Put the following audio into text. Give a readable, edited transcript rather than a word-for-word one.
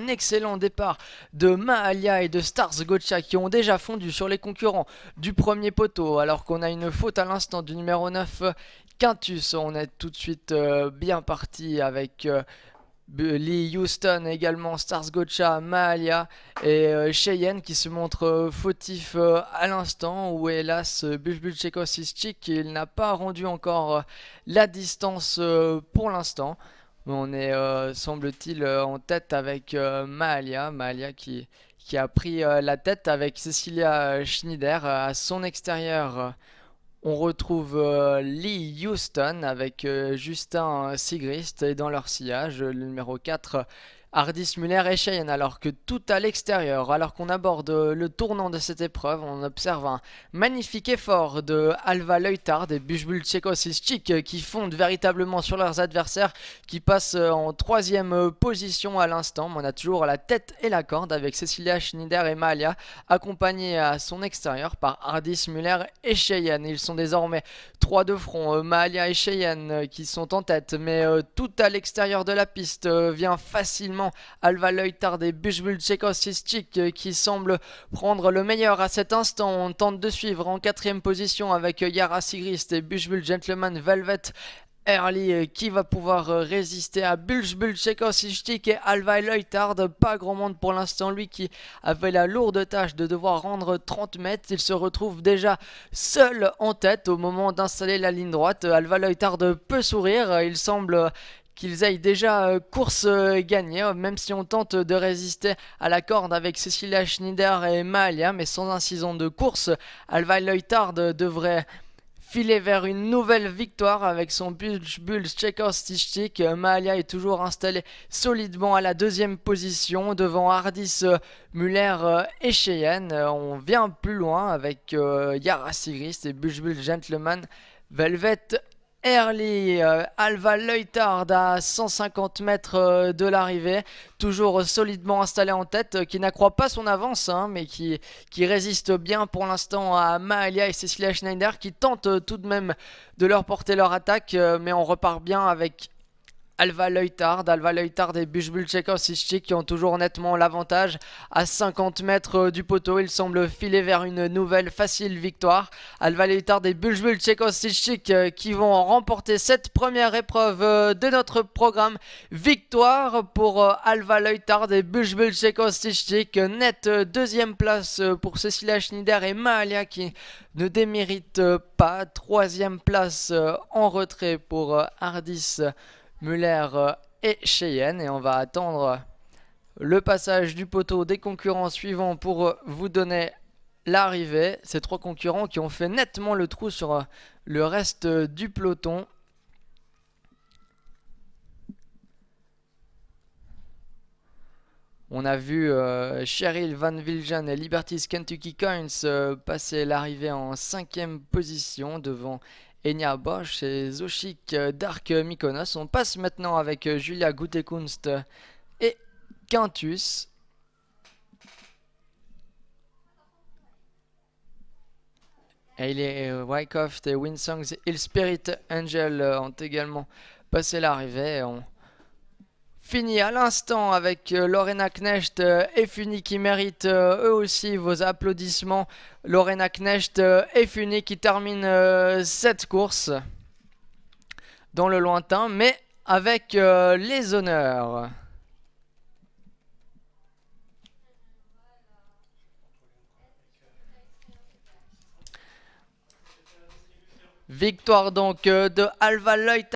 un excellent départ de Mahalia et de Stars Gotcha qui ont déjà fondu sur les concurrents du premier poteau, alors qu'on a une faute à l'instant du numéro 9 Quintus. On est tout de suite bien parti avec Lee Houston, également Stars Gotcha, Mahalia et Cheyenne qui se montre fautif à l'instant, où hélas Bulchbulchekosischik il n'a pas rendu encore la distance pour l'instant. On est semble-t-il en tête avec Mahalia qui a pris la tête avec Cecilia Schneider à son extérieur. On retrouve Lee Houston avec Justin Sigrist et dans leur sillage, le numéro 4, Hardis Muller et Cheyenne, alors que tout à l'extérieur, alors qu'on aborde le tournant de cette épreuve, on observe un magnifique effort de Alva Leutard et Bulchbulchekosischik qui fondent véritablement sur leurs adversaires, qui passent en troisième position à l'instant. On a toujours la tête et la corde avec Cecilia Schneider et Mahalia, accompagnés à son extérieur par Hardis Muller et Cheyenne. Ils sont désormais 3 de front, Mahalia et Cheyenne qui sont en tête, mais tout à l'extérieur de la piste vient facilement Alva Leutard et Bulchbulchekosischik qui semblent prendre le meilleur à cet instant. On tente de suivre en quatrième position avec Yara Sigrist et Bulchbul Gentleman Velvet Early qui va pouvoir résister à Bulchbulchekosischik et Alva Leutard. Pas grand monde pour l'instant, lui qui avait la lourde tâche de devoir rendre 30 mètres. Il se retrouve déjà seul en tête au moment d'installer la ligne droite. Alva Leutard peut sourire, il semble qu'ils aillent déjà course gagnée, même si on tente de résister à la corde avec Cecilia Schneider et Mahalia, mais sans incident de course, Alva Leutard devrait filer vers une nouvelle victoire avec son Bulchbulchekosischik. Mahalia est toujours installée solidement à la deuxième position devant Hardis Muller et Cheyenne. On vient plus loin avec Yara Sigrist et Bulchbul Gentleman Velvet Early. Alva Leutard à 150 mètres de l'arrivée, toujours solidement installé en tête, qui n'accroît pas son avance, mais qui résiste bien pour l'instant à Mahalia et Cecilia Schneider, qui tentent tout de même de leur porter leur attaque, mais on repart bien avec Alva Leutard et Bulchbulchekosischik qui ont toujours nettement l'avantage à 50 mètres du poteau. Ils semblent filer vers une nouvelle facile victoire. Alva Leutard et Bulchbulchekosischik qui vont remporter cette première épreuve de notre programme. Victoire pour Alva Leutard et Bulchbulchekosischik. Nette deuxième place pour Cecilia Schneider et Mahalia qui ne déméritent pas. Troisième place en retrait pour Hardis Muller et Cheyenne, et on va attendre le passage du poteau des concurrents suivants pour vous donner l'arrivée. Ces 3 concurrents qui ont fait nettement le trou sur le reste du peloton. On a vu Cheryl Van Wilgen et Liberty's Kentucky Coins passer l'arrivée en 5e position devant Enya Bosch et Zoshik Dark Mykonos. On passe maintenant avec Julia Gutekunst et Quintus. Hayley Wyckoff et Winsong's Hill Spirit Angel ont également passé l'arrivée. On finit à l'instant avec Lorena Knecht et Funi qui méritent eux aussi vos applaudissements. Lorena Knecht et Funi qui terminent cette course dans le lointain, mais avec les honneurs. Victoire donc de Alva Leutard.